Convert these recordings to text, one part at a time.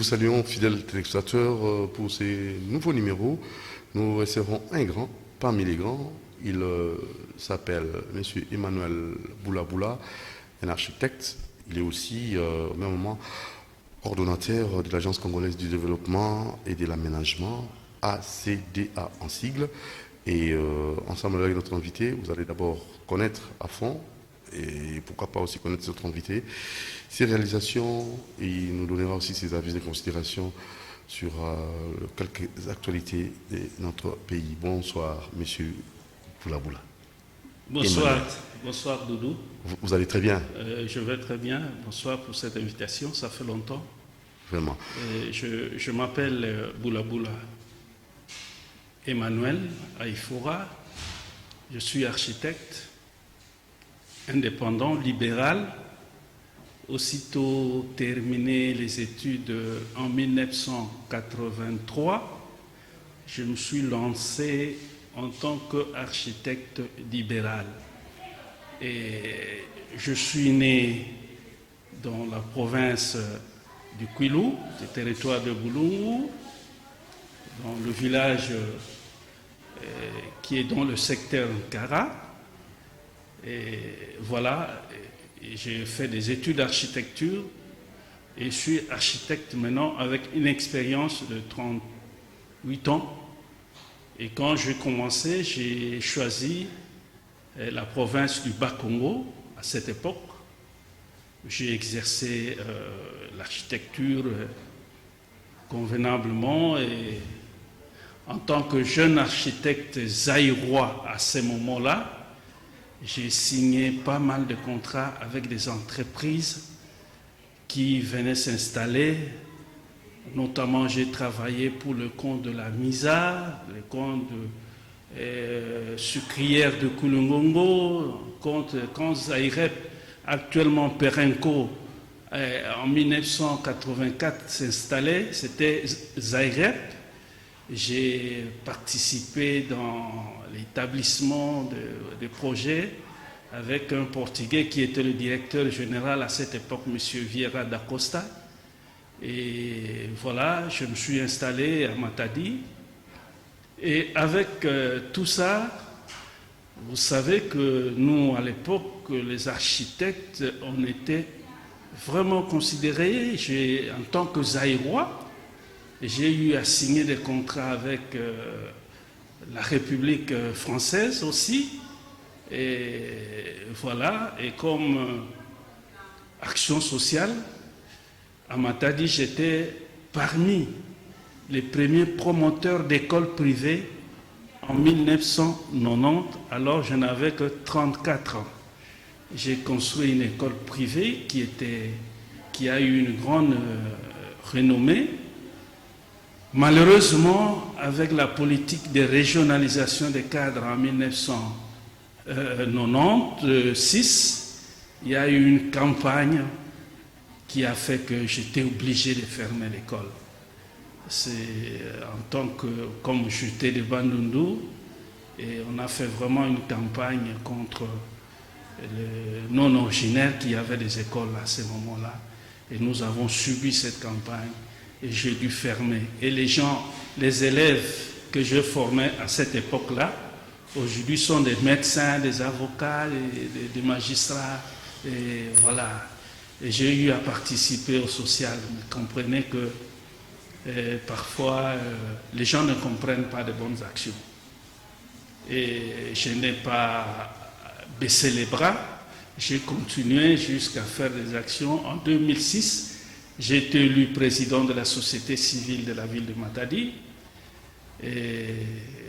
vous saluons, fidèles téléspectateurs, pour ces nouveaux numéros. Nous recevons un grand parmi les grands. Il s'appelle M. Emmanuel Boula, un architecte. Il est aussi, au même moment, ordonnateur de l'Agence congolaise du développement et de l'aménagement, ACDA en sigle. Et ensemble avec notre invité, vous allez d'abord connaître à fond, et pourquoi pas aussi connaître notre invité, ses réalisations, et il nous donnera aussi ses avis et considérations sur quelques actualités de notre pays. Bonsoir, monsieur Boula. Bonsoir, bonsoir Doudou. Vous allez très bien? Je vais très bien. Bonsoir pour cette invitation, ça fait longtemps. Vraiment. Je m'appelle Boula Emmanuel Aïfoura. Je suis architecte, indépendant, libéral. Aussitôt terminé les études en 1983, je me suis lancé en tant qu'architecte libéral. Et je suis né dans la province du Kwilu, du territoire de Boulungu, dans le village qui est dans le secteur Nkara. Et voilà, j'ai fait des études d'architecture et je suis architecte maintenant avec une expérience de 38 ans. Et quand j'ai commencé, j'ai choisi la province du Bas-Congo à cette époque. J'ai exercé l'architecture convenablement et en tant que jeune architecte zaïrois à ce moment-là, j'ai signé pas mal de contrats avec des entreprises qui venaient s'installer. Notamment, j'ai travaillé pour le compte de la MISA, le compte de sucrière de Kulungongo, compte Zairep, actuellement Perenco, en 1984 s'installait, c'était Zairep. J'ai participé dans l'établissement des projets avec un Portugais qui était le directeur général à cette époque, M. Vieira da Costa. Et voilà, je me suis installé à Matadi. Et avec tout ça, vous savez que nous, à l'époque, les architectes, on était vraiment considérés. En tant que Zaïrois, j'ai eu à signer des contrats avec la République française aussi. Et voilà, et comme action sociale, à Matadi, j'étais parmi les premiers promoteurs d'écoles privées en 1990, alors je n'avais que 34 ans. J'ai construit une école privée qui a eu une grande renommée. Malheureusement, avec la politique de régionalisation des cadres en 1996, il y a eu une campagne qui a fait que j'étais obligé de fermer l'école. C'est en tant que, comme j'étais de Bandundu, et on a fait vraiment une campagne contre les non-originaires qui avaient des écoles à ce moment-là. Et nous avons subi cette campagne. Et j'ai dû fermer. Et les élèves que je formais à cette époque-là, aujourd'hui sont des médecins, des avocats, des magistrats, et voilà. Et j'ai eu à participer au social. Vous comprenez que parfois, les gens ne comprennent pas de bonnes actions. Et je n'ai pas baissé les bras. J'ai continué jusqu'à faire des actions. En 2006, j'ai été élu président de la société civile de la ville de Matadi et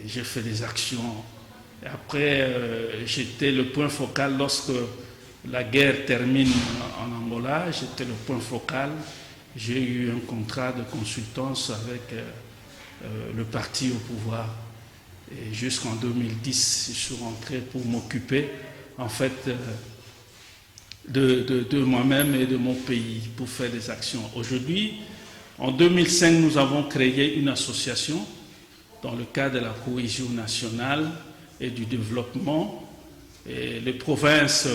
j'ai fait des actions. Et après, j'étais le point focal lorsque la guerre termine en Angola, j'étais le point focal. J'ai eu un contrat de consultance avec le parti au pouvoir. Et jusqu'en 2010, je suis rentré pour m'occuper en fait de moi-même et de mon pays pour faire des actions. Aujourd'hui, en 2005, nous avons créé une association dans le cadre de la cohésion nationale et du développement. Et les provinces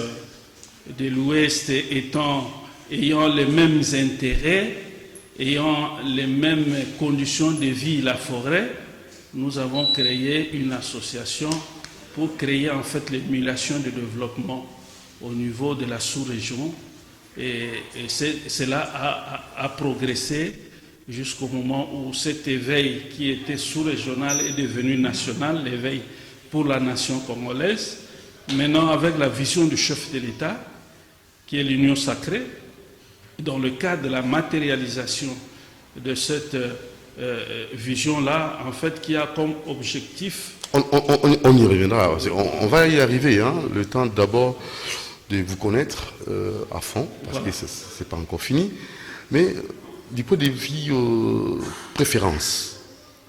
de l'Ouest ayant les mêmes intérêts ayant les mêmes conditions de vie, la forêt, nous avons créé une association pour créer en fait l'émulation de développement au niveau de la sous-région. Et cela a progressé jusqu'au moment où cet éveil qui était sous-régional est devenu national, l'éveil pour la nation congolaise. Maintenant, avec la vision du chef de l'État, qui est l'union sacrée, dans le cadre de la matérialisation de cette vision-là, en fait, qui a comme objectif... On y reviendra, on va y arriver, hein, le temps d'abord de vous connaître à fond, parce que ce n'est pas encore fini, mais du point de vue préférence,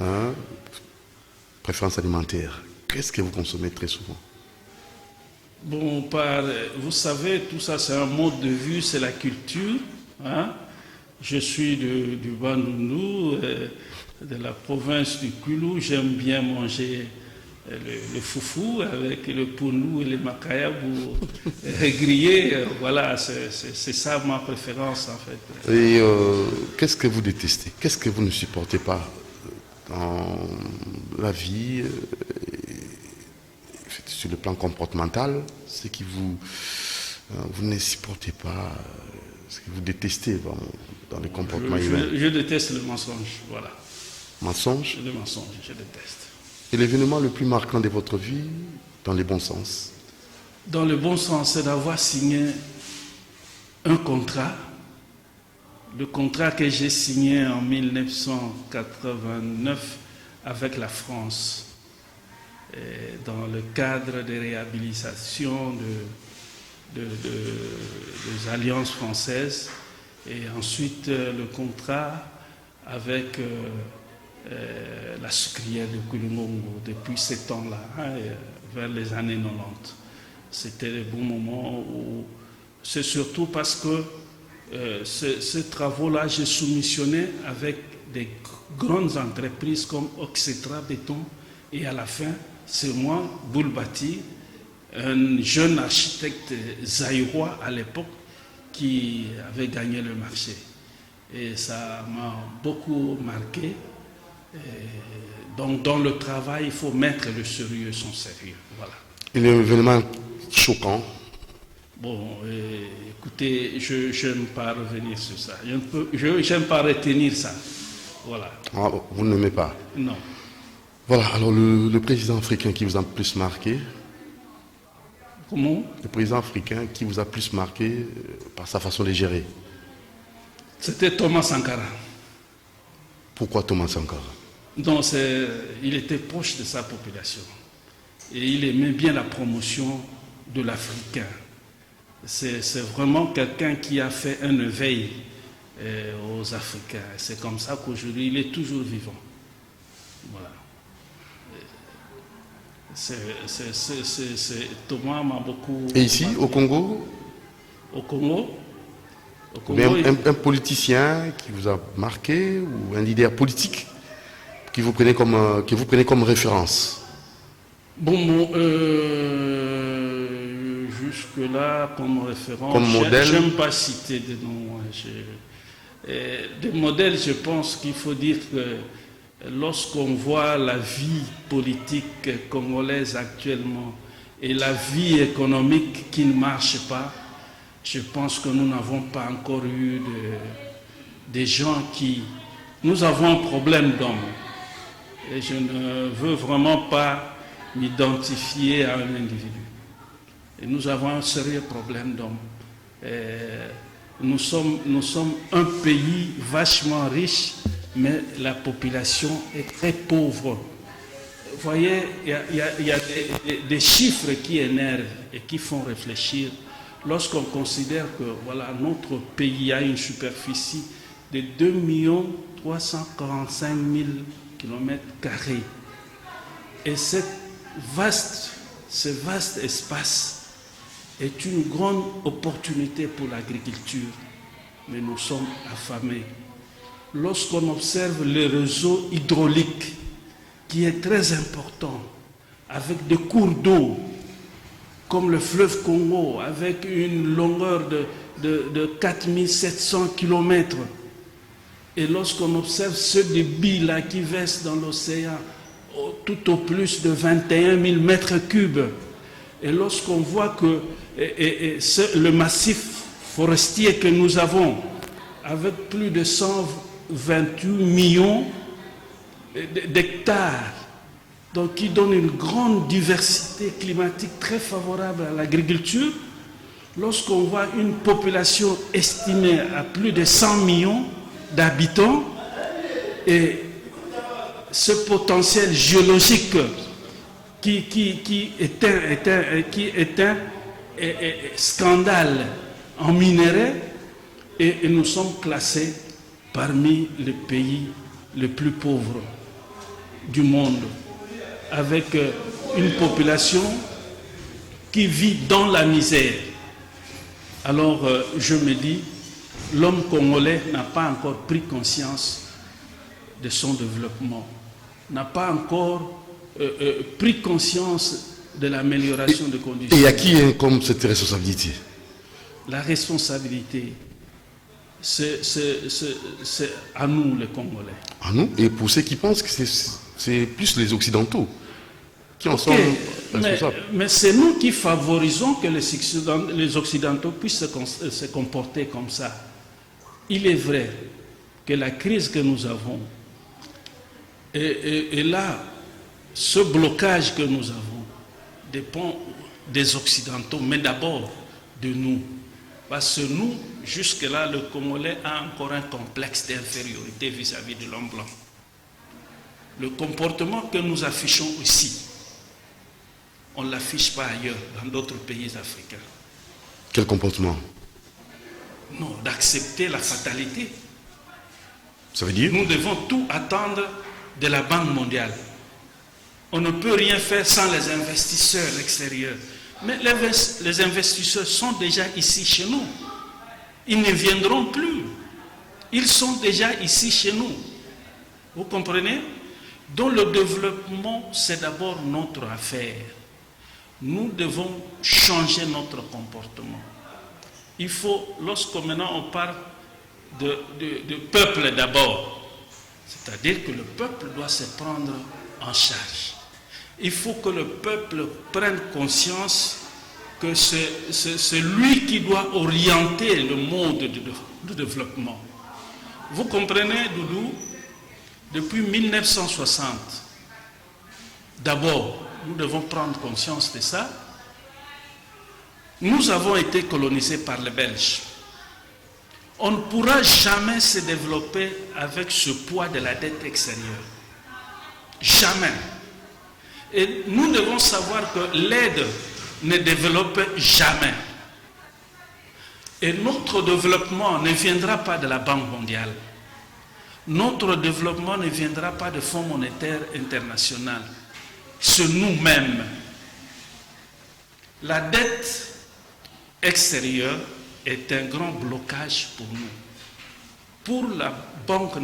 hein, préférence alimentaire, qu'est-ce que vous consommez très souvent? Bon, vous savez, tout ça c'est un mode de vue, c'est la culture. Hein? Je suis du Bandundu, de la province du Kulu. J'aime bien manger le foufou avec le pounou et le makayabou grillé. Voilà, c'est ça ma préférence en fait. Et qu'est-ce que vous détestez? Qu'est-ce que vous ne supportez pas dans la vie? Sur le plan comportemental, ce qui vous ne supportez pas, ce que vous détestez dans le comportement humain. Je déteste le mensonge, voilà. Mensonge? Le mensonge, je déteste. Et l'événement le plus marquant de votre vie, dans le bon sens? Dans le bon sens, c'est d'avoir signé un contrat. Le contrat que j'ai signé en 1989 avec la France. Dans le cadre des réhabilitations des alliances françaises, et ensuite le contrat avec la sucrière de Kouloumongo depuis ces temps-là, hein, vers les années 90. C'était des bons moments où c'est surtout parce que ces travaux-là, j'ai soumissionné avec des grandes entreprises comme Oxetra Béton, et à la fin, c'est moi, Boulbati, un jeune architecte zaïrois à l'époque, qui avait gagné le marché. Et ça m'a beaucoup marqué. Donc dans le travail, il faut mettre le sérieux, son sérieux. Voilà. Et l'événement choquant? Bon, écoutez, je n'aime pas revenir sur ça. Je n'aime pas retenir ça. Voilà. Ah, vous n'aimez pas? Non. Voilà, alors le président africain qui vous a plus marqué? Comment? Le président africain qui vous a plus marqué par sa façon de gérer? C'était Thomas Sankara. Pourquoi Thomas Sankara? Donc, il était proche de sa population. Et il aimait bien la promotion de l'Africain. C'est vraiment quelqu'un qui a fait un éveil aux Africains. C'est comme ça qu'aujourd'hui, il est toujours vivant. Voilà. Thomas m'a beaucoup... Et ici, au Congo? Au Congo, un politicien qui vous a marqué, ou un leader politique que vous prenez comme référence? Bon, jusque-là, comme référence, comme modèle? Je n'aime pas citer de noms. Des modèles, je pense qu'il faut dire que lorsqu'on voit la vie politique congolaise actuellement et la vie économique qui ne marche pas, je pense que nous n'avons pas encore eu des gens qui... Nous avons un problème d'homme. Et je ne veux vraiment pas m'identifier à un individu. Et nous avons un sérieux problème d'homme. Nous sommes un pays vachement riche, mais la population est très pauvre. Vous voyez, il y a des chiffres qui énervent et qui font réfléchir. Lorsqu'on considère que voilà, notre pays a une superficie de 2 345 000 km². Et ce vaste espace est une grande opportunité pour l'agriculture. Mais nous sommes affamés. Lorsqu'on observe le réseau hydraulique, qui est très important, avec des cours d'eau, comme le fleuve Congo, avec une longueur de 4700 km, Et lorsqu'on observe ce débit-là qui verse dans l'océan, tout au plus de 21 000 mètres cubes, et lorsqu'on voit que le massif forestier que nous avons, avec plus de 128 millions d'hectares, donc qui donne une grande diversité climatique très favorable à l'agriculture, lorsqu'on voit une population estimée à plus de 100 millions d'habitants et ce potentiel géologique qui est un scandale en minerais, et nous sommes classés parmi les pays les plus pauvres du monde, avec une population qui vit dans la misère. Alors je me dis, l'homme congolais n'a pas encore pris conscience de son développement, n'a pas encore pris conscience de l'amélioration des conditions. Et à qui incombe cette responsabilité? La responsabilité, c'est à nous les Congolais. À nous? Et pour ceux qui pensent que c'est plus les Occidentaux qui en sont responsables. Mais c'est nous qui favorisons que les Occidentaux puissent se comporter comme ça. Il est vrai que la crise que nous avons, et là, ce blocage que nous avons dépend des Occidentaux, mais d'abord de nous. Parce que nous, jusque-là, le Congolais a encore un complexe d'infériorité vis-à-vis de l'homme blanc. Le comportement que nous affichons ici, on ne l'affiche pas ailleurs, dans d'autres pays africains. Quel comportement? Non, d'accepter la fatalité. Ça veut dire? Nous devons tout attendre de la Banque mondiale. On ne peut rien faire sans les investisseurs extérieurs. Mais les investisseurs sont déjà ici chez nous. Ils ne viendront plus. Ils sont déjà ici chez nous. Vous comprenez? Donc le développement, c'est d'abord notre affaire. Nous devons changer notre comportement. Il faut, lorsque maintenant on parle de peuple d'abord, c'est-à-dire que le peuple doit se prendre en charge. Il faut que le peuple prenne conscience que c'est lui qui doit orienter le mode de développement. Vous comprenez, Doudou, depuis 1960, d'abord, nous devons prendre conscience de ça. Nous avons été colonisés par les Belges. On ne pourra jamais se développer avec ce poids de la dette extérieure. Jamais. Et nous devons savoir que l'aide ne développe jamais. Et notre développement ne viendra pas de la Banque mondiale. Notre développement ne viendra pas du Fonds monétaire international. C'est nous-mêmes. La dette extérieure est un grand blocage pour nous. Pour la Banque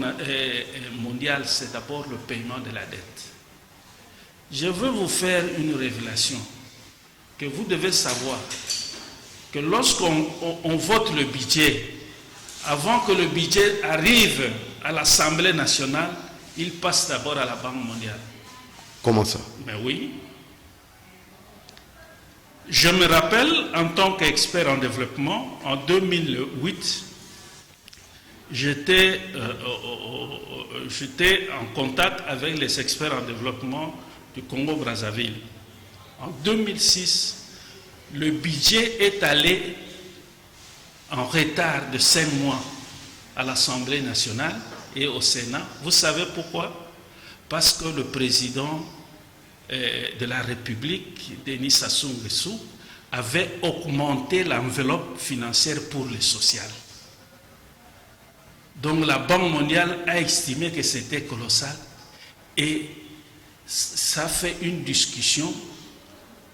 mondiale, c'est d'abord le paiement de la dette. Je veux vous faire une révélation que vous devez savoir que lorsqu'on vote le budget, avant que le budget arrive à l'Assemblée nationale, il passe d'abord à la Banque mondiale. Comment ça? Mais oui. Je me rappelle, en tant qu'expert en développement, en 2008, j'étais en contact avec les experts en développement du Congo-Brazzaville. En 2006, le budget est allé en retard de 5 mois à l'Assemblée nationale et au Sénat. Vous savez pourquoi? Parce que le président de la République, Denis Sassou Nguesso, avait augmenté l'enveloppe financière pour le social. Donc la Banque mondiale a estimé que c'était colossal et ça fait une discussion.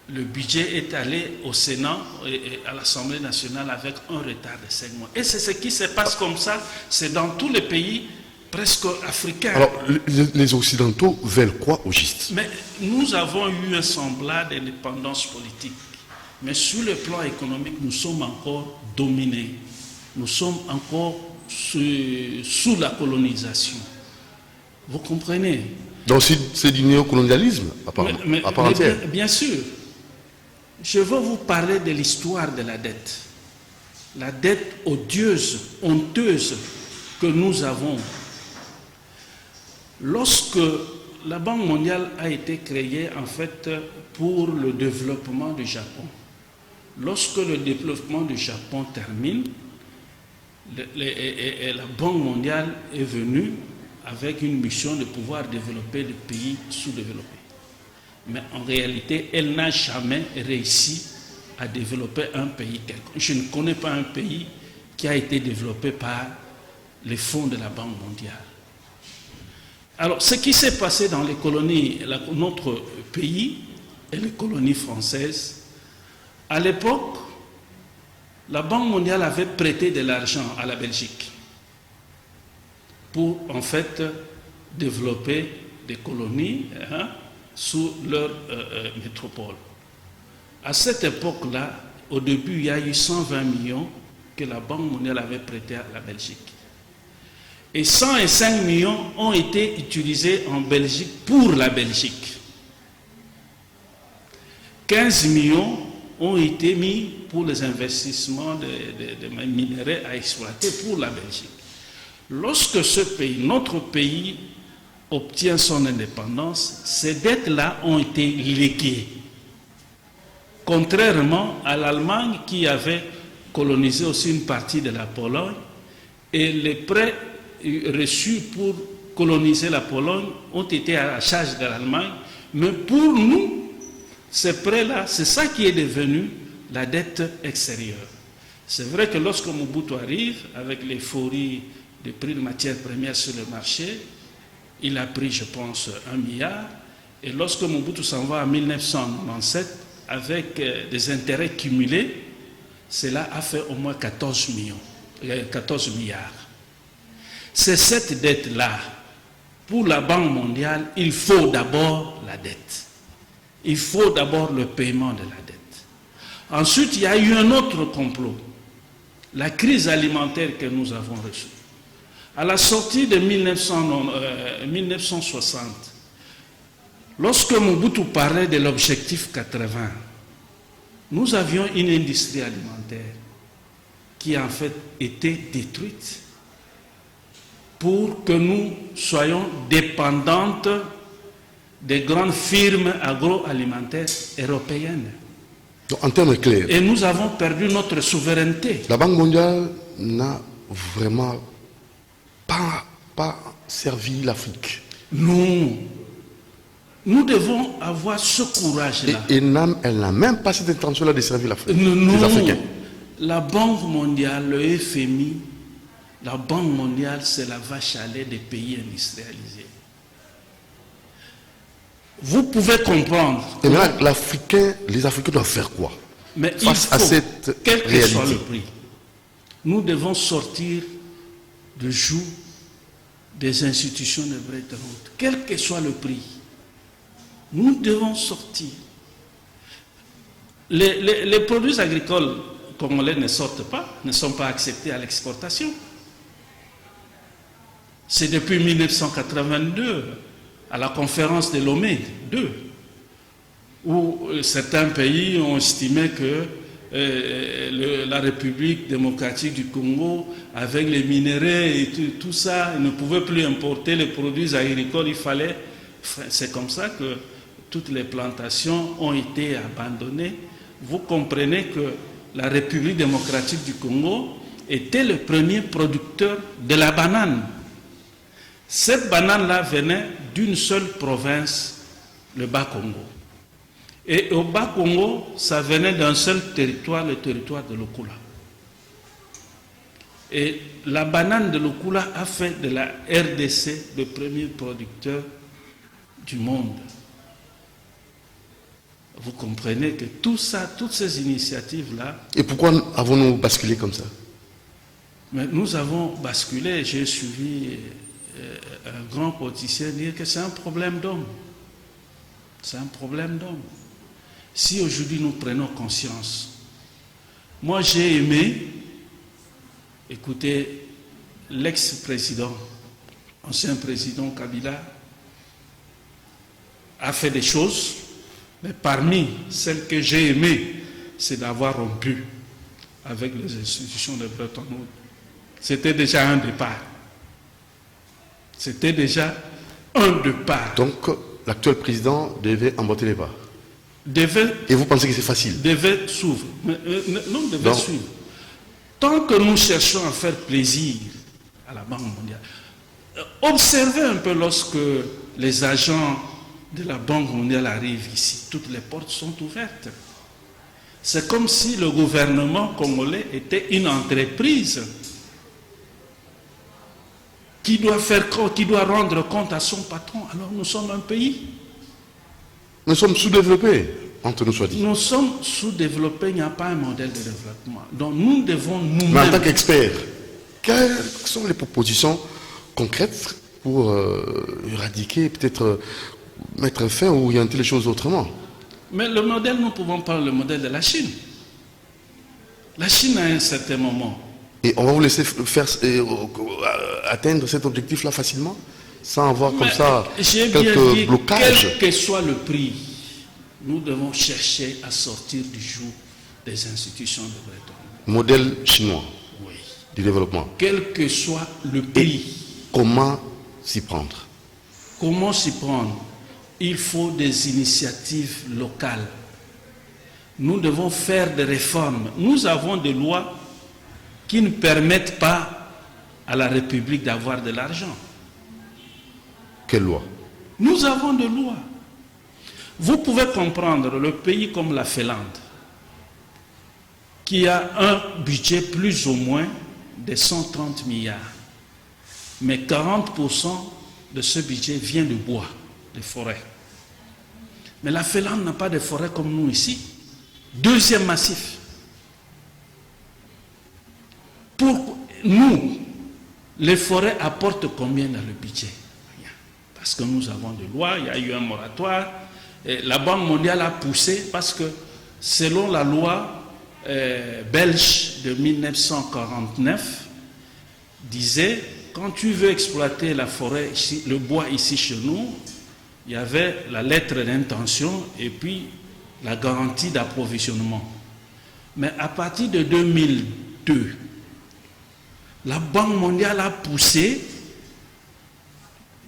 Le budget est allé au Sénat et à l'Assemblée nationale avec un retard de 5 mois. Et c'est ce qui se passe comme ça, c'est dans tous les pays presque africains. Alors, les Occidentaux veulent quoi au juste? Mais nous avons eu un semblant d'indépendance politique. Mais sur le plan économique, nous sommes encore dominés. Nous sommes encore sous la colonisation. Vous comprenez? Donc c'est du néocolonialisme à part entière. Bien sûr. Je veux vous parler de l'histoire de la dette. La dette odieuse, honteuse que nous avons. Lorsque la Banque mondiale a été créée en fait pour le développement du Japon. Lorsque le développement du Japon termine, la Banque mondiale est venue avec une mission de pouvoir développer les pays sous-développés. Mais en réalité, elle n'a jamais réussi à développer un pays quelconque. Je ne connais pas un pays qui a été développé par les fonds de la Banque mondiale. Alors, ce qui s'est passé dans les colonies, notre pays et les colonies françaises, à l'époque, la Banque mondiale avait prêté de l'argent à la Belgique pour, en fait, développer des colonies sous leur métropole. À cette époque-là, au début, il y a eu 120 millions que la Banque mondiale avait prêté à la Belgique. Et 105 millions ont été utilisés en Belgique pour la Belgique. 15 millions ont été mis pour les investissements de minerais à exploiter pour la Belgique. Lorsque ce pays, notre pays, obtient son indépendance, ces dettes-là ont été léguées. Contrairement à l'Allemagne qui avait colonisé aussi une partie de la Pologne, et les prêts reçus pour coloniser la Pologne ont été à la charge de l'Allemagne, mais pour nous, ces prêts-là, c'est ça qui est devenu la dette extérieure. C'est vrai que lorsque Mobutu arrive, avec l'euphorie des prix de matières premières sur le marché, il a pris, je pense, 1 milliard, et lorsque Mobutu s'en va en 1997, avec des intérêts cumulés, cela a fait au moins 14 milliards. C'est cette dette-là. Pour la Banque mondiale, il faut d'abord la dette. Il faut d'abord le paiement de la dette. Ensuite, il y a eu un autre complot. La crise alimentaire que nous avons reçue. À la sortie de 1960, lorsque Mobutu parlait de l'objectif 80, nous avions une industrie alimentaire qui en fait était détruite pour que nous soyons dépendantes des grandes firmes agroalimentaires européennes. Donc, en termes clairs, et nous avons perdu notre souveraineté. La Banque mondiale n'a vraiment pas servi l'Afrique. Non. Nous devons avoir ce courage-là. Et elle n'a même pas cette intention-là de servir l'Afrique. Non. Les Africains. La Banque mondiale, le FMI, la Banque mondiale, c'est la vache à lait des pays industrialisés. Vous pouvez comprendre. Et maintenant, les Africains doivent faire quoi? Mais face à cette quel que réalité. soit le prix, nous devons sortir du joug des institutions de Bretton Woods. Quel que soit le prix, nous devons sortir. Les produits agricoles congolais ne sortent pas, ne sont pas acceptés à l'exportation. C'est depuis 1982, à la conférence de Lomé 2, où certains pays ont estimé que la République démocratique du Congo, avec les minéraux et tout ça, ne pouvait plus importer les produits agricoles, il fallait... C'est comme ça que toutes les plantations ont été abandonnées. Vous comprenez que la République démocratique du Congo était le premier producteur de la banane. Cette banane-là venait d'une seule province, le Bas-Congo. Et au Bas-Congo, ça venait d'un seul territoire, le territoire de Lokula. Et la banane de Lokula a fait de la RDC le premier producteur du monde. Vous comprenez que tout ça, toutes ces initiatives-là... Et pourquoi avons-nous basculé comme ça? Mais nous avons basculé, j'ai suivi un grand politicien dire que c'est un problème d'homme. C'est un problème d'homme. Si aujourd'hui nous prenons conscience, moi j'ai aimé écouter l'ex-président, ancien président Kabila, a fait des choses, mais parmi celles que j'ai aimées, c'est d'avoir rompu avec les institutions de Bretton Woods. C'était déjà un départ. C'était déjà un départ. Donc, l'actuel président devait emboîter les pas. Et vous pensez que c'est facile? Devait suivre. Non, devait suivre. Tant que nous cherchons à faire plaisir à la Banque mondiale, observez un peu lorsque les agents de la Banque mondiale arrivent ici, toutes les portes sont ouvertes. C'est comme si le gouvernement congolais était une entreprise qui doit rendre compte à son patron. Alors nous sommes un pays. Nous sommes sous-développés, entre nous soit dit. Nous sommes sous-développés, il n'y a pas un modèle de développement. Donc nous devons nous-mêmes... Mais en tant qu'experts, quelles sont les propositions concrètes pour éradiquer, peut-être mettre fin ou orienter les choses autrement? Mais le modèle, nous ne pouvons pas le modèle de la Chine. La Chine, à un certain moment... Et on va vous laisser faire, atteindre cet objectif-là facilement, sans avoir comme ça quelques blocages. Quel que soit le prix, nous devons chercher à sortir du joug des institutions de Bretton Woods. Modèle chinois, oui, du développement. Quel que soit le prix. Et comment s'y prendre? Comment s'y prendre? Il faut des initiatives locales. Nous devons faire des réformes. Nous avons des lois qui ne permettent pas à la République d'avoir de l'argent. Quelle loi? Nous avons des lois. Vous pouvez comprendre le pays comme la Finlande, qui a un budget plus ou moins de 130 milliards. Mais 40% de ce budget vient du bois, des forêts. Mais la Finlande n'a pas de forêt comme nous ici. Deuxième massif. Pour nous, les forêts apportent combien dans le budget? Rien. Parce que nous avons des lois, il y a eu un moratoire. Et la Banque mondiale a poussé parce que selon la loi belge de 1949, disait, quand tu veux exploiter la forêt, ici, le bois ici chez nous, il y avait la lettre d'intention et puis la garantie d'approvisionnement. Mais à partir de 2002, la Banque mondiale a poussé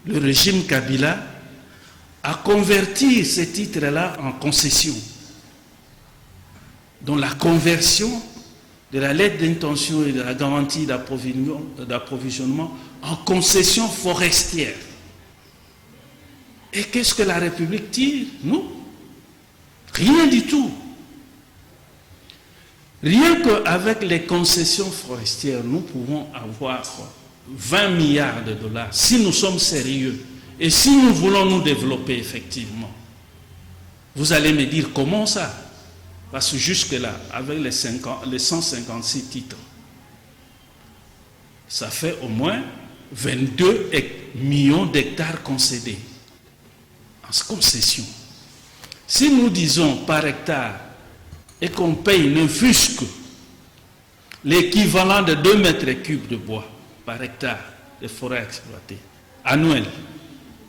le régime Kabila à convertir ces titres-là en concession. Donc la conversion de la lettre d'intention et de la garantie d'approvisionnement en concession forestière. Et qu'est-ce que la République tire? Nous, rien du tout. Rien qu'avec les concessions forestières, nous pouvons avoir 20 milliards de dollars si nous sommes sérieux et si nous voulons nous développer effectivement. Vous allez me dire comment ça? Parce que jusque-là, avec les 156 titres, ça fait au moins 22 millions d'hectares concédés en concession. Si nous disons par hectare et qu'on paye ne fût-ce que l'équivalent de 2 mètres cubes de bois par hectare de forêt exploitée, annuel,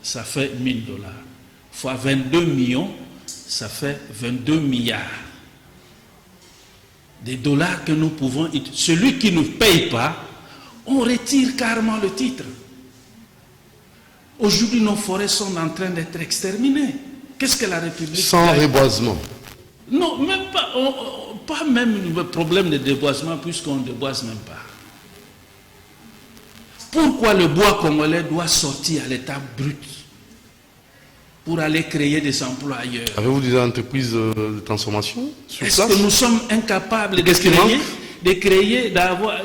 ça fait 1000 dollars. Fois 22 millions, ça fait 22 milliards. Des dollars que nous pouvons... Celui qui ne paye pas, on retire carrément le titre. Aujourd'hui, nos forêts sont en train d'être exterminées. Qu'est-ce que la République... Sans reboisement. Non, même pas, pas même le problème de déboisement, puisqu'on ne déboise même pas. Pourquoi le bois congolais doit sortir à l'état brut pour aller créer des emplois ailleurs? Avez-vous des entreprises de transformation sur place? Est-ce que nous sommes incapables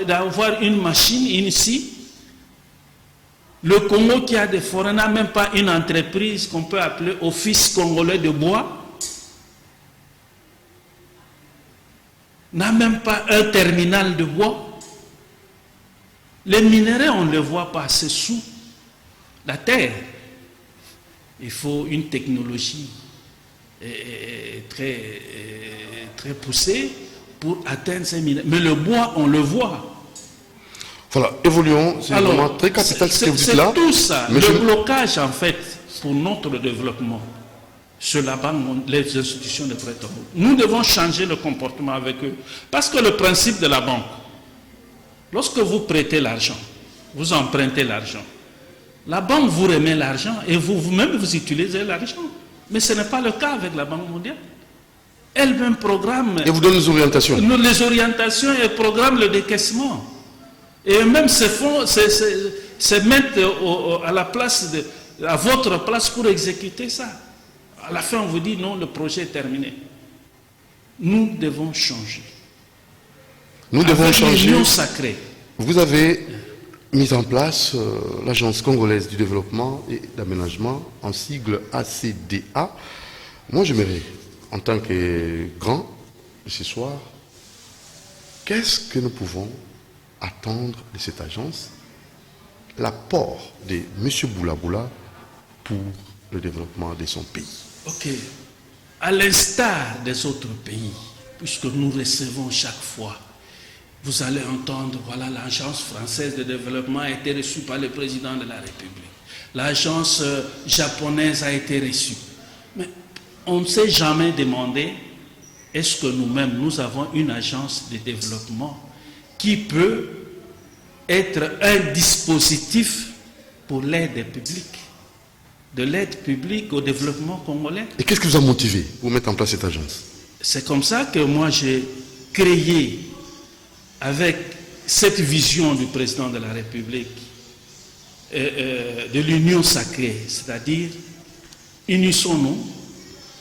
d'avoir une machine ici? Le Congo qui a des forêts n'a même pas une entreprise qu'on peut appeler Office congolais de bois. N'a même pas un terminal de bois. Les minéraux, on ne les voit pas, c'est sous la terre. Il faut une technologie très poussée pour atteindre ces minéraux. Mais le bois, on le voit. Voilà, évoluons, c'est Alors, vraiment très capital ce que vous dites c'est là. tout ça, Mais le blocage en fait pour notre développement sur la banque, les institutions de prêt. Nous devons changer le comportement avec eux. Parce que le principe de la banque, lorsque vous prêtez l'argent, vous empruntez l'argent, la banque vous remet l'argent et vous-même vous utilisez l'argent. Mais ce n'est pas le cas avec la Banque mondiale. Elle-même programme... Et vous donne les orientations. Les orientations et programme le décaissement. Et eux-mêmes se mettent à la place à votre place pour exécuter ça. À la fin, on vous dit non, le projet est terminé. Nous devons changer. Nous devons changer. L'union sacrée. Vous avez mis en place l'Agence congolaise du développement et d'aménagement, en sigle ACDA. Moi, j'aimerais, en tant que grand de ce soir, qu'est-ce que nous pouvons attendre de cette agence, l'apport de M. Boula pour le développement de son pays? Ok. À l'instar des autres pays, puisque nous recevons chaque fois, vous allez entendre, voilà, l'agence française de développement a été reçue par le président de la République. L'agence japonaise a été reçue. Mais on ne s'est jamais demandé, est-ce que nous-mêmes, nous avons une agence de développement qui peut être un dispositif pour l'aide publique, de l'aide publique au développement congolais. Et qu'est-ce qui vous a motivé pour mettre en place cette agence? C'est comme ça que moi j'ai créé, avec cette vision du président de la République, de l'union sacrée, c'est-à-dire unissons-nous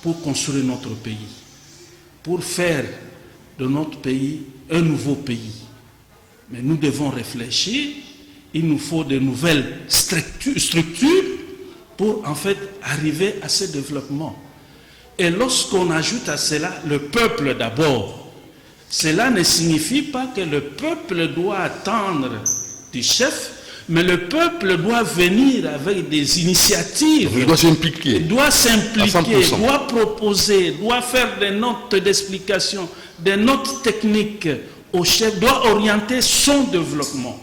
pour construire notre pays, pour faire de notre pays un nouveau pays. Mais nous devons réfléchir, il nous faut de nouvelles structures pour en fait arriver à ce développement. Et lorsqu'on ajoute à cela le peuple d'abord, cela ne signifie pas que le peuple doit attendre du chef, mais le peuple doit venir avec des initiatives. Il doit s'impliquer. Il doit s'impliquer, 100%. doit proposer, doit faire des notes d'explication, des notes techniques au chef, doit orienter son développement.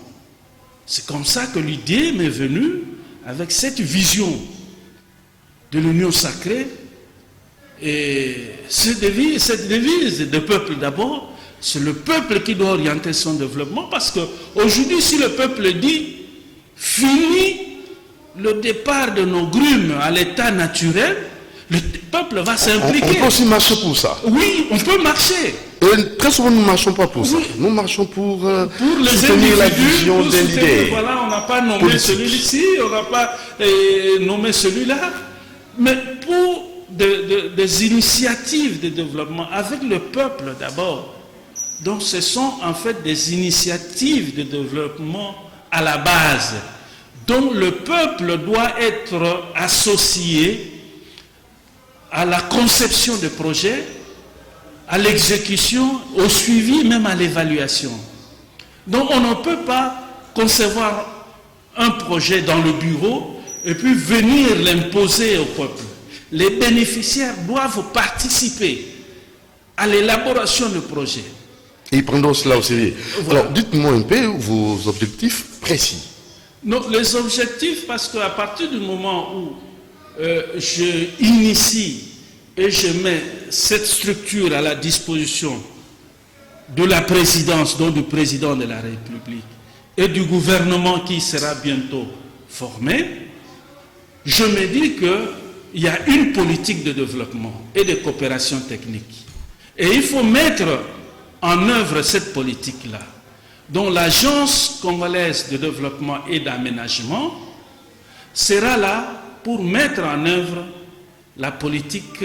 C'est comme ça que l'idée m'est venue avec cette vision de l'union sacrée et cette devise de peuple d'abord. C'est le peuple qui doit orienter son développement, parce qu'aujourd'hui, si le peuple dit fini le départ de nos grumes à l'état naturel, le peuple va s'impliquer. On peut aussi marcher pour ça. Oui, on peut marcher. Et très souvent, nous ne marchons pas pour ça. Oui. Nous marchons pour Les soutenir la individus, vision pour d'un soutenir, leader. voilà, on n'a pas nommé politique. celui-ci, on n'a pas nommé celui-là, mais pour des initiatives de développement avec le peuple d'abord. Donc ce sont en fait des initiatives de développement à la base, dont le peuple doit être associé à la conception de projets, à l'exécution, au suivi, même à l'évaluation. Donc on ne peut pas concevoir un projet dans le bureau et puis venir l'imposer au peuple. Les bénéficiaires doivent participer à l'élaboration du projet. Et prendront cela au sérieux. Voilà. Alors, dites-moi un peu vos objectifs précis. Non, les objectifs, parce qu'à partir du moment où je initie et je mets cette structure à la disposition de la présidence, donc du président de la République, et du gouvernement qui sera bientôt formé, je me dis qu'il y a une politique de développement et de coopération technique. Et il faut mettre en œuvre cette politique-là, dont l'Agence congolaise de développement et d'aménagement sera là pour mettre en œuvre la politique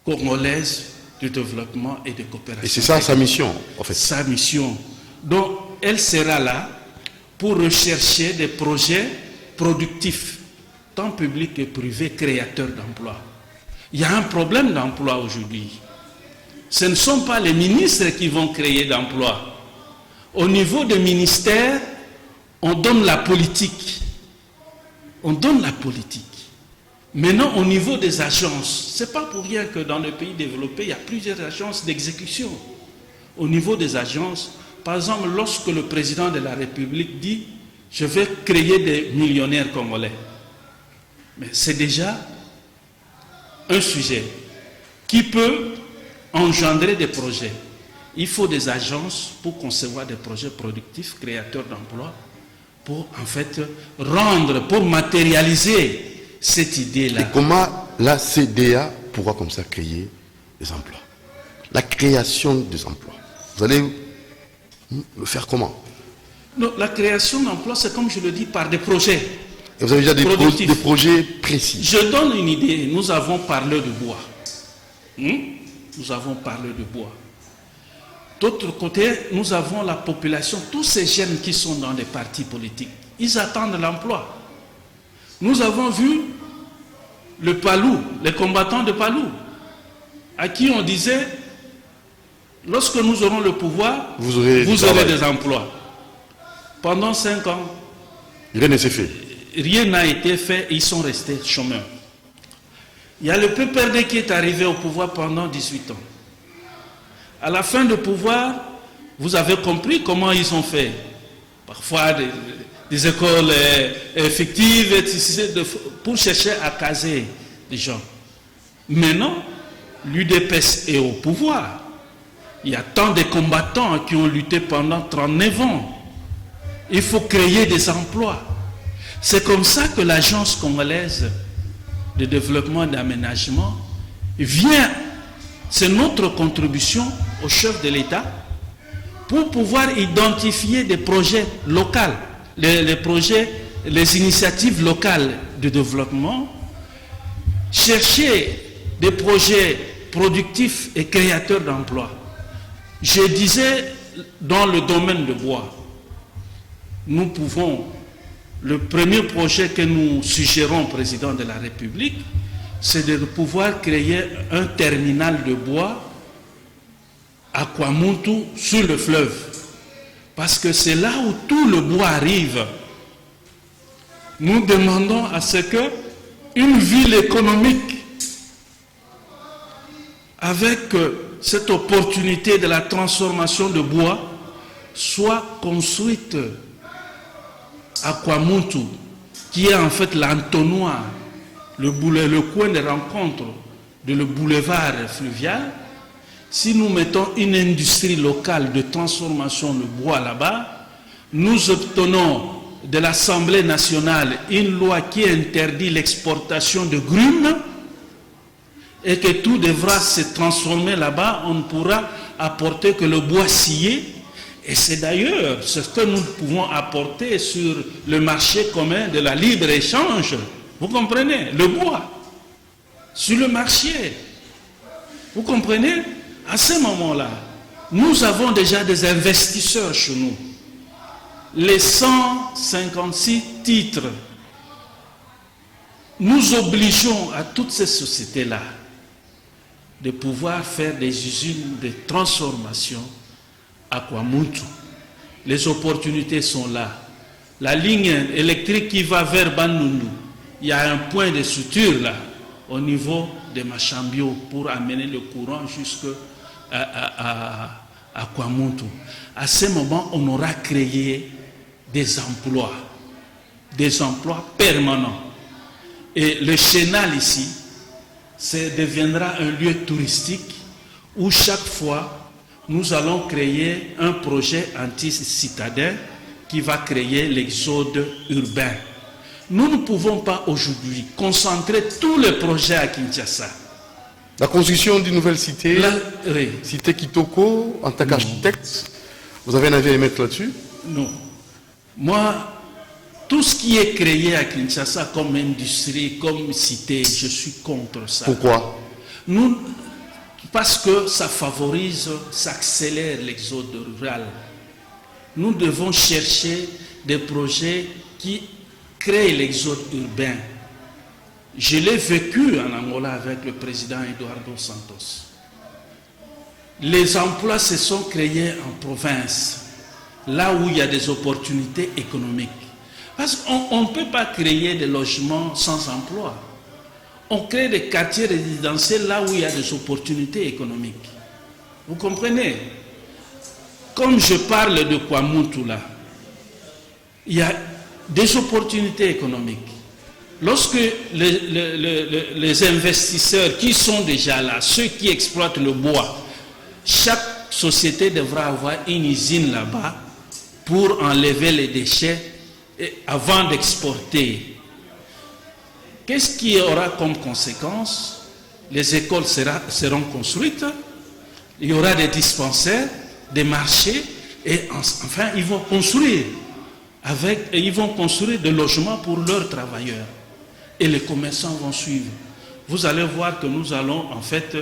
congolaise de développement et de coopération. Et c'est ça sa mission, en fait. Sa mission. Donc, elle sera là pour rechercher des projets productifs, tant publics que privés, créateurs d'emplois. Il y a un problème d'emploi aujourd'hui. Ce ne sont pas les ministres qui vont créer d'emplois. Au niveau des ministères, on donne la politique. On donne la politique. Maintenant, au niveau des agences, ce n'est pas pour rien que dans les pays développés, il y a plusieurs agences d'exécution. Au niveau des agences, Par exemple, lorsque le président de la République dit « je vais créer des millionnaires congolais », mais c'est déjà un sujet qui peut engendrer des projets. Il faut des agences pour concevoir des projets productifs, créateurs d'emplois, pour en fait rendre, pour matérialiser cette idée-là. Et comment la CDA pourra comme ça créer des emplois? La création des emplois. Vous allez le faire comment? Non, la création d'emplois, c'est comme je le dis, par des projets. Et vous avez déjà des projets précis? Je donne une idée. Nous avons parlé de bois. Nous avons parlé de bois. D'autre côté, nous avons la population, tous ces jeunes qui sont dans les partis politiques. Ils attendent l'emploi. Nous avons vu le Palou, les combattants de Palou, à qui on disait, lorsque nous aurons le pouvoir, vous aurez des emplois. Pendant 5 ans, rien ne s'est fait. Rien n'a été fait, ils sont restés chômeurs. Il y a le PPRD qui est arrivé au pouvoir pendant 18 ans. À la fin du pouvoir, vous avez compris comment ils ont fait. Parfois des écoles fictives pour chercher à caser les gens. Maintenant, l'UDPS est au pouvoir. Il y a tant de combattants qui ont lutté pendant 39 ans. Il faut créer des emplois. C'est comme ça que l'Agence congolaise de développement et d'aménagement vient, c'est notre contribution au chef de l'État pour pouvoir identifier des projets locaux, les initiatives locales de développement, chercher des projets productifs et créateurs d'emplois. Je disais, dans le domaine de bois, nous pouvons, le premier projet que nous suggérons au président de la République, c'est de pouvoir créer un terminal de bois à Kwamuntu sur le fleuve. Parce que c'est là où tout le bois arrive. Nous demandons à ce que une ville économique avec cette opportunité de la transformation de bois soit construite à Kwamuntu, qui est en fait l'entonnoir, le coin de rencontre de le boulevard fluvial. Si nous mettons une industrie locale de transformation de bois là-bas, nous obtenons de l'Assemblée nationale une loi qui interdit l'exportation de grumes et que tout devra se transformer là-bas. On ne pourra apporter que le bois scié. Et c'est d'ailleurs ce que nous pouvons apporter sur le marché commun de la libre-échange. Vous comprenez? Le bois. Sur le marché. Vous comprenez? À ce moment-là, nous avons déjà des investisseurs chez nous. Les 156 titres, nous obligeons à toutes ces sociétés-là de pouvoir faire des usines de transformation à Kwamuntu. Les opportunités sont là. La ligne électrique qui va vers Bandundu, il y a un point de suture là, au niveau de Machambio, pour amener le courant jusqu'à Kwamuntu. À ce moment, on aura créé des emplois permanents. Et le Chenal ici, deviendra un lieu touristique où chaque fois, nous allons créer un projet anti-citadin qui va créer l'exode urbain. Nous ne pouvons pas aujourd'hui concentrer tous les projets à Kinshasa. La construction d'une nouvelle cité, oui. Cité Kitoko, en tant qu'architecte, vous avez un avis à émettre là-dessus? Non. Moi, tout ce qui est créé à Kinshasa comme industrie, comme cité, je suis contre ça. Pourquoi? Parce que ça favorise, ça accélère l'exode rural. Nous devons chercher des projets qui créent l'exode urbain. Je l'ai vécu en Angola avec le président Eduardo Santos. Les emplois se sont créés en province, là où il y a des opportunités économiques. Parce qu'on ne peut pas créer des logements sans emploi. On crée des quartiers résidentiels là où il y a des opportunités économiques. Vous comprenez? comme je parle de Kwamuntu là, il y a des opportunités économiques. Lorsque les investisseurs qui sont déjà là, ceux qui exploitent le bois, chaque société devra avoir une usine là-bas pour enlever les déchets avant d'exporter. Qu'est-ce qui aura comme conséquence? Les écoles seront construites, il y aura des dispensaires, des marchés, et enfin ils vont construire des logements pour leurs travailleurs. Et les commerçants vont suivre. Vous allez voir que nous allons en fait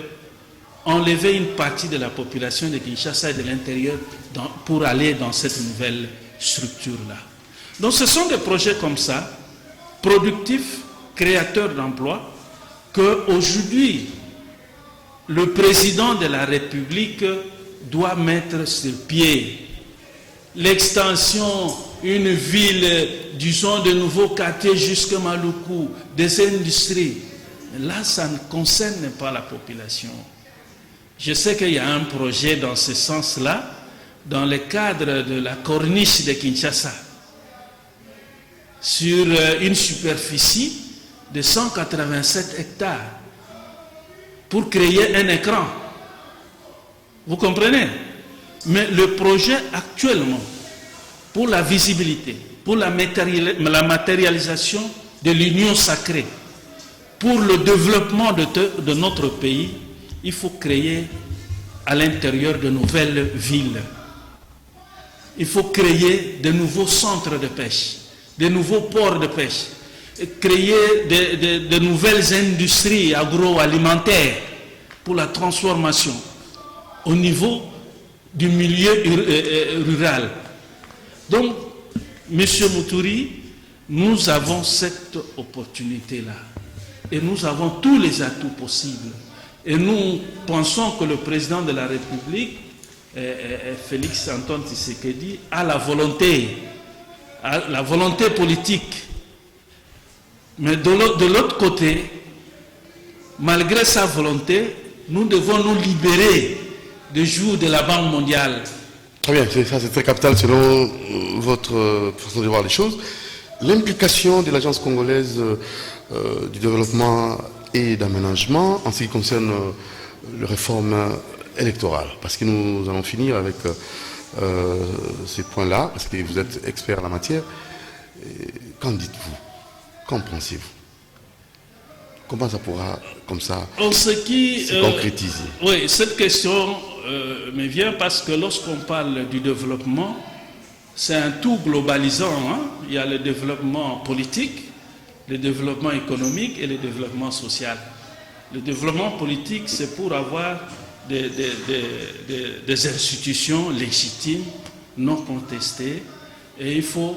enlever une partie de la population de Kinshasa et de l'intérieur pour aller dans cette nouvelle structure-là. Donc ce sont des projets comme ça, productifs, créateurs d'emplois, qu'aujourd'hui le président de la République doit mettre sur pied. L'extension, une ville, disons de nouveaux quartiers jusqu'à Maluku, des industries. Là, ça ne concerne pas la population. Je sais qu'il y a un projet dans ce sens-là, dans le cadre de la corniche de Kinshasa, sur une superficie de 187 hectares, pour créer un écran. Vous comprenez? Mais le projet actuellement, pour la visibilité, pour la matérialisation de l'union sacrée, pour le développement de notre pays, il faut créer à l'intérieur de nouvelles villes. Il faut créer de nouveaux centres de pêche, de nouveaux ports de pêche, créer de nouvelles industries agroalimentaires pour la transformation au niveau du milieu rural. Donc, M. Moutouri, nous avons cette opportunité-là. Et nous avons tous les atouts possibles. Et nous pensons que le président de la République, Félix Antoine Tshisekedi, a la volonté politique. Mais de l'autre côté, malgré sa volonté, nous devons nous libérer du joug de la Banque mondiale. Très bien, ça c'est très capital selon votre façon de voir les choses. L'implication de l'Agence congolaise du développement et d'aménagement en ce qui concerne la réforme électorale, parce que nous allons finir avec ces points-là, parce que vous êtes expert en la matière. Qu'en dites-vous? Qu'en pensez-vous? Comment ça pourra, comme ça, se concrétiser? Oui, cette question me vient parce que lorsqu'on parle du développement, c'est un tout globalisant. Hein? Il y a le développement politique, le développement économique et le développement social. Le développement politique, c'est pour avoir des institutions légitimes, non contestées, et il faut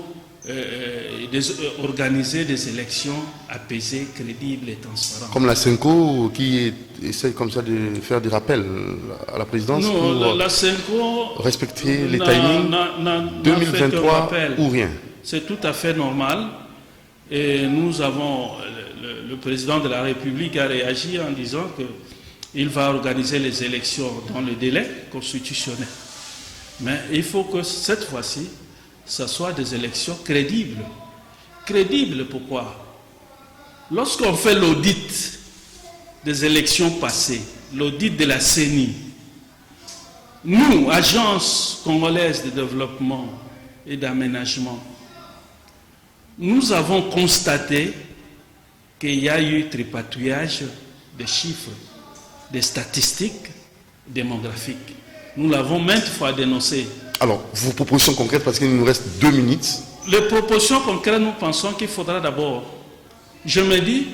organiser des élections apaisées, crédibles et transparentes. Comme la CENCO qui essaie comme ça de faire des rappels à la présidence pour la CENCO respecter les timings 2023 ou rien. C'est tout à fait normal. Et nous avons, le président de la République a réagi en disant qu'il va organiser les élections dans le délai constitutionnel. Mais il faut que cette fois-ci, ce soit des élections crédibles. Crédibles pourquoi? Lorsqu'on fait l'audit des élections passées, l'audit de la CENI, nous, Agence congolaise de développement et d'aménagement, nous avons constaté qu'il y a eu tripatouillage des chiffres, des statistiques démographiques. Nous l'avons maintes fois dénoncé. Alors, vos propositions concrètes, parce qu'il nous reste 2 minutes. Les propositions concrètes, nous pensons qu'il faudra d'abord, je me dis,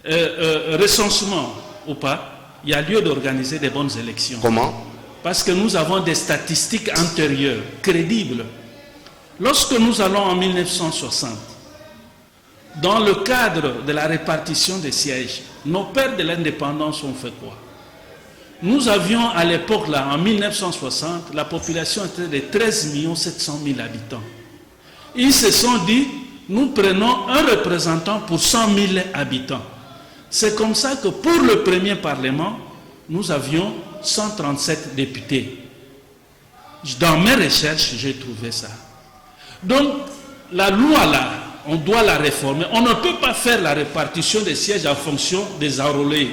recensement ou pas, il y a lieu d'organiser des bonnes élections. Comment? Parce que nous avons des statistiques antérieures, crédibles. Lorsque nous allons en 1960, dans le cadre de la répartition des sièges, nos pères de l'indépendance ont fait quoi? Nous avions à l'époque, là, en 1960, la population était de 13 700 000 habitants. Ils se sont dit, nous prenons un représentant pour 100 000 habitants. C'est comme ça que pour le premier Parlement, nous avions 137 députés. Dans mes recherches, j'ai trouvé ça. Donc, la loi là, on doit la réformer. On ne peut pas faire la répartition des sièges en fonction des enrôlés.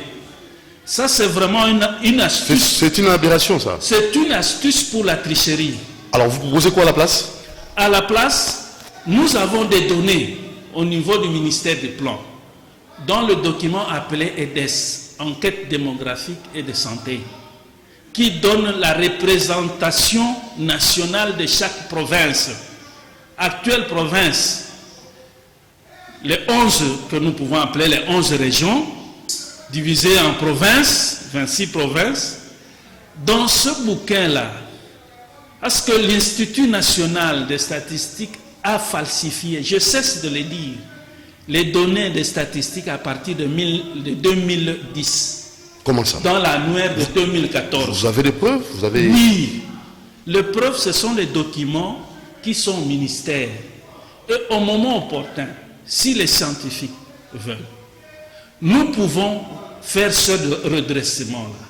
Ça, c'est vraiment une astuce. C'est une aberration, ça. C'est une astuce pour la tricherie. Alors, vous proposez quoi à la place? À la place, nous avons des données au niveau du ministère des Plans, dans le document appelé EDES, Enquête démographique et de santé, qui donne la représentation nationale de chaque province. Actuelle province, les 11 que nous pouvons appeler les 11 régions, divisées en provinces, 26 provinces. Dans ce bouquin-là, parce que l'Institut national des statistiques a falsifié, je cesse de le dire, les données des statistiques à partir de 2010. Comment ça? Dans l'annuaire de 2014. Vous avez des preuves? Vous avez... Oui. Les preuves, ce sont les documents qui sont au ministère. Et au moment opportun, si les scientifiques veulent, nous pouvons faire ce redressement-là.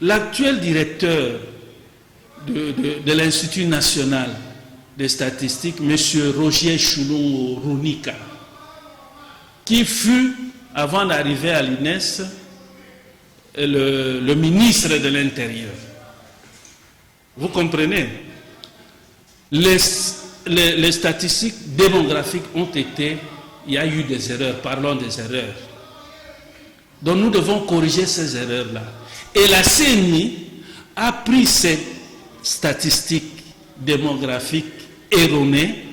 L'actuel directeur de l'Institut national des statistiques, M. Roger Choulou-Rounika, qui fut, avant d'arriver à l'INES, le ministre de l'Intérieur. Vous comprenez? Les statistiques démographiques ont été, il y a eu des erreurs, parlons des erreurs. Donc nous devons corriger ces erreurs-là. Et la CNI a pris ces statistiques démographiques erronées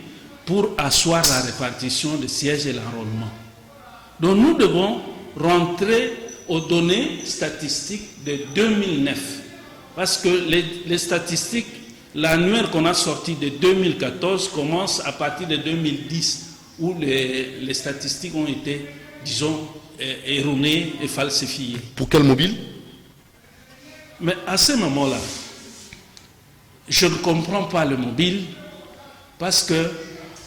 pour asseoir la répartition des sièges et l'enrôlement. Donc nous devons rentrer aux données statistiques de 2009. Parce que les statistiques, l'annuaire qu'on a sorti de 2014 commence à partir de 2010, où les statistiques ont été, disons, erronées et falsifiées. Pour quel mobile? Mais à ce moment-là, je ne comprends pas le mobile, parce que,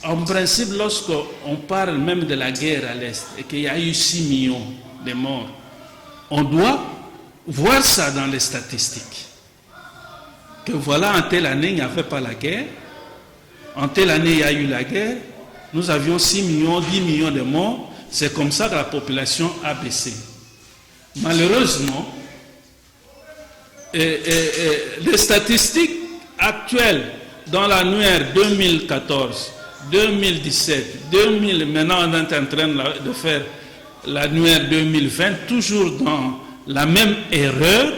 en principe, lorsqu'on parle même de la guerre à l'Est, et qu'il y a eu 6 millions de morts, on doit voir ça dans les statistiques. Que voilà, en telle année, il n'y avait pas la guerre. En telle année, il y a eu la guerre. Nous avions 6 millions, 10 millions de morts. C'est comme ça que la population a baissé. Malheureusement, les statistiques actuelles dans l'annuaire 2014, 2017, 2000, maintenant on est en train de faire l'annuaire 2020, toujours dans la même erreur,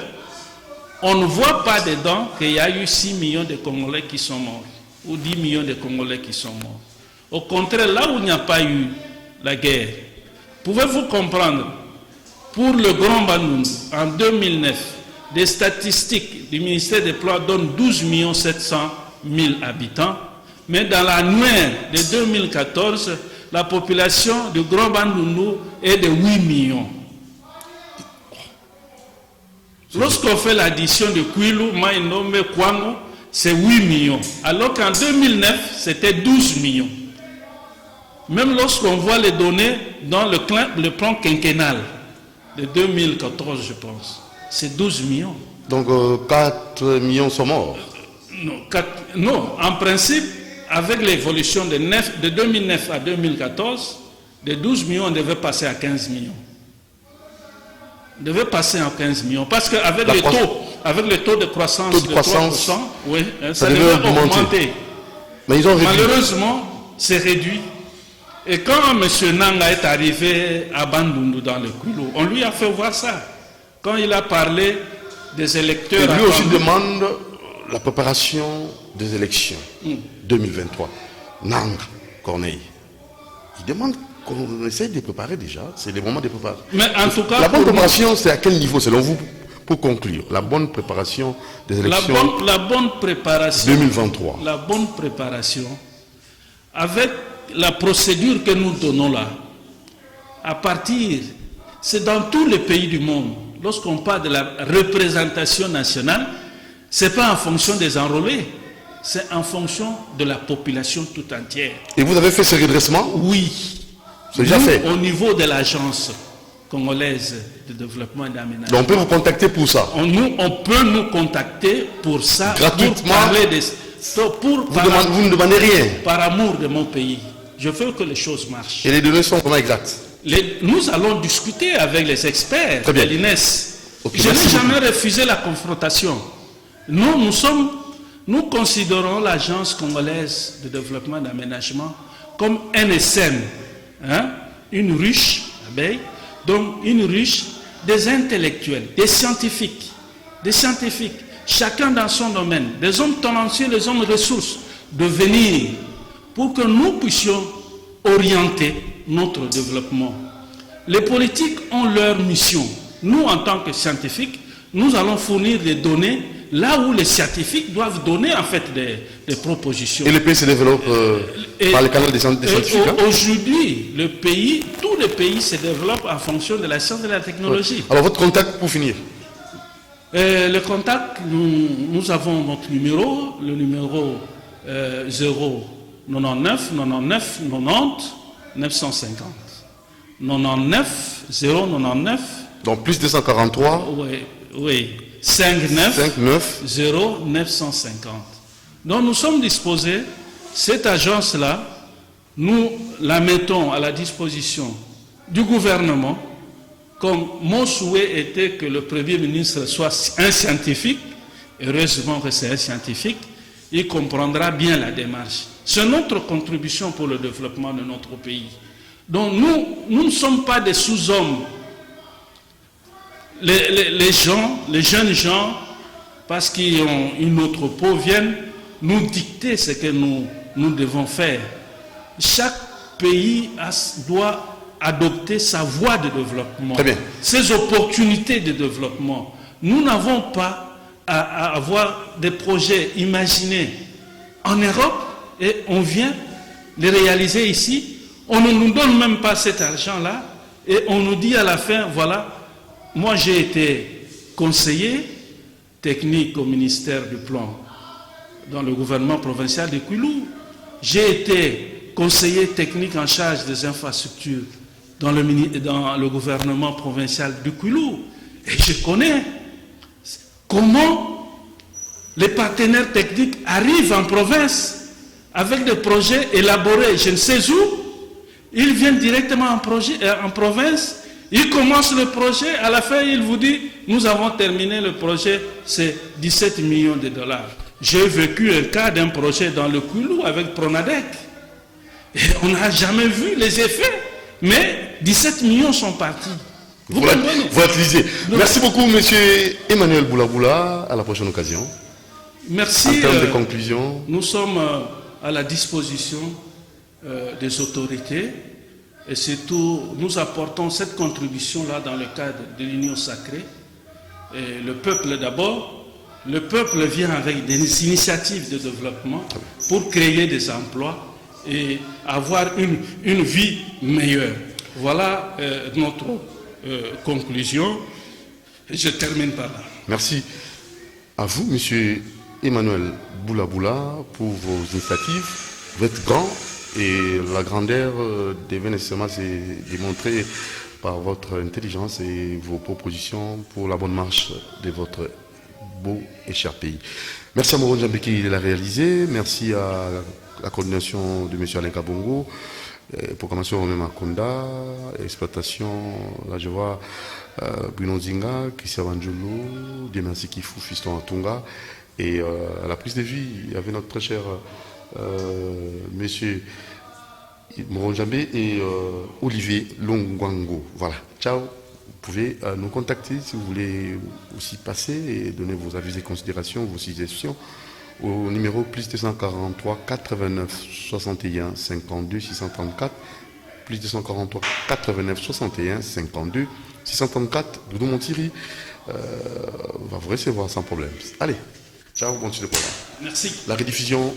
on ne voit pas dedans qu'il y a eu 6 millions de Congolais qui sont morts, ou 10 millions de Congolais qui sont morts. Au contraire, là où il n'y a pas eu la guerre, pouvez-vous comprendre, pour le Grand Bandundu, en 2009, des statistiques du ministère des Plans donnent 12 700 000 habitants, mais dans l'annuaire de 2014, la population du Grand Bandundu est de 8 millions. Lorsqu'on fait l'addition de Kwilu, Maïnombe, Kwango, c'est 8 millions. Alors qu'en 2009, c'était 12 millions. Même lorsqu'on voit les données dans le plan quinquennal de 2014, je pense, c'est 12 millions. Donc 4 millions sont morts. Non, en principe, avec l'évolution de 2009 à 2014, de 12 millions, on devait passer à 15 millions. On devait passer à 15 millions. Parce qu'avec le taux de croissance de 3%, oui, ça devait augmenter. Mais ils ont réduit. Malheureusement, c'est réduit. Et quand M. Nanga est arrivé à Bandundu dans le Kwilu, on lui a fait voir ça. Quand il a parlé des électeurs... Et lui aussi demande la préparation des élections 2023. Nanga, Corneille. Il demande qu'on essaye de préparer déjà. C'est le moment de préparer. Mais en tout cas... La bonne préparation, c'est à quel niveau, selon vous, pour conclure? La bonne préparation des élections la bonne préparation 2023. La bonne préparation, avec la procédure que nous donnons là, à partir, c'est dans tous les pays du monde, lorsqu'on parle de la représentation nationale, ce n'est pas en fonction des enrôlés, c'est en fonction de la population tout entière. Et vous avez fait ce redressement? Oui. C'est déjà fait. Au niveau de l'agence, congolaise de développement et d'aménagement. Donc on peut vous contacter pour ça. On peut nous contacter pour ça, gratuitement. pour parler de... Vous ne demandez rien. Par amour de mon pays. Je veux que les choses marchent. Et les données sont comment exactes? Nous allons discuter avec les experts de l'INES. Okay, je n'ai jamais refusé la confrontation. Nous considérons l'Agence congolaise de développement et d'aménagement comme un SM, hein? Une ruche abeille, donc une ruche des intellectuels, des scientifiques, chacun dans son domaine, des hommes tenanciers, des hommes ressources, de venir pour que nous puissions orienter notre développement. Les politiques ont leur mission. Nous, en tant que scientifiques, nous allons fournir des données là où les scientifiques doivent donner en fait des propositions. Et le pays se développe par le canal des scientifiques. Aujourd'hui, tous les pays se développent en fonction de la science et de la technologie. Alors votre contact pour finir? Le contact, nous avons notre numéro, le numéro 099 99 90 950. 99 099. Donc plus 243. Oui. 59 0 950. Donc nous sommes disposés, cette agence-là, nous la mettons à la disposition du gouvernement, comme mon souhait était que le Premier ministre soit un scientifique. Heureusement que c'est un scientifique, il comprendra bien la démarche. C'est notre contribution pour le développement de notre pays. Donc nous ne sommes pas des sous-hommes. Les jeunes gens, parce qu'ils ont une autre peau, viennent nous dicter ce que nous devons faire. Chaque pays doit adopter sa voie de développement, ses opportunités de développement. Nous n'avons pas à avoir des projets imaginés en Europe et on vient les réaliser ici. On ne nous donne même pas cet argent-là et on nous dit à la fin, voilà, moi j'ai été conseiller technique au ministère du Plan dans le gouvernement provincial de Kwilu. J'ai été conseiller technique en charge des infrastructures dans le gouvernement provincial de Kwilu. Et je connais comment les partenaires techniques arrivent en province avec des projets élaborés, je ne sais où. Ils viennent directement en province, ils commencent le projet, à la fin il vous dit, nous avons terminé le projet, c'est 17 millions de dollars. J'ai vécu un cas d'un projet dans le Kwilu avec Pronadec. Et on n'a jamais vu les effets, mais 17 millions sont partis. Vous utilisez. Merci beaucoup, monsieur Emmanuel Boula-Boula. À la prochaine occasion. Merci. En termes de conclusion. Nous sommes à la disposition des autorités et surtout, nous apportons cette contribution-là dans le cadre de l'Union sacrée. Et le peuple d'abord. Le peuple vient avec des initiatives de développement pour créer des emplois et avoir une vie meilleure. Voilà notre conclusion. Et je termine par là. Merci à vous, monsieur Emmanuel Boula-Boula, pour vos initiatives. Vous êtes grand et la grandeur d'événements s'est démontrée par votre intelligence et vos propositions pour la bonne marche de votre beau et cher pays. Merci à Moron Djambé qui l'a réalisé. Merci à la coordination de M. Alain Kabongo. Programmation même à Konda, exploitation, là je vois Bruno Zinga, Christian Banjolo, Dieu Kifou, Fiston Atunga, et à la prise de vie, il y avait notre très cher monsieur Moron Djambé et Olivier Longwango. Voilà, ciao. Vous pouvez nous contacter si vous voulez aussi passer et donner vos avis et considérations, vos suggestions au numéro plus 243 89 61 52 634 plus 243 89 61 52 634. Doudou Montiri va vous recevoir sans problème. Allez, ciao, bon programme. Merci. La rediffusion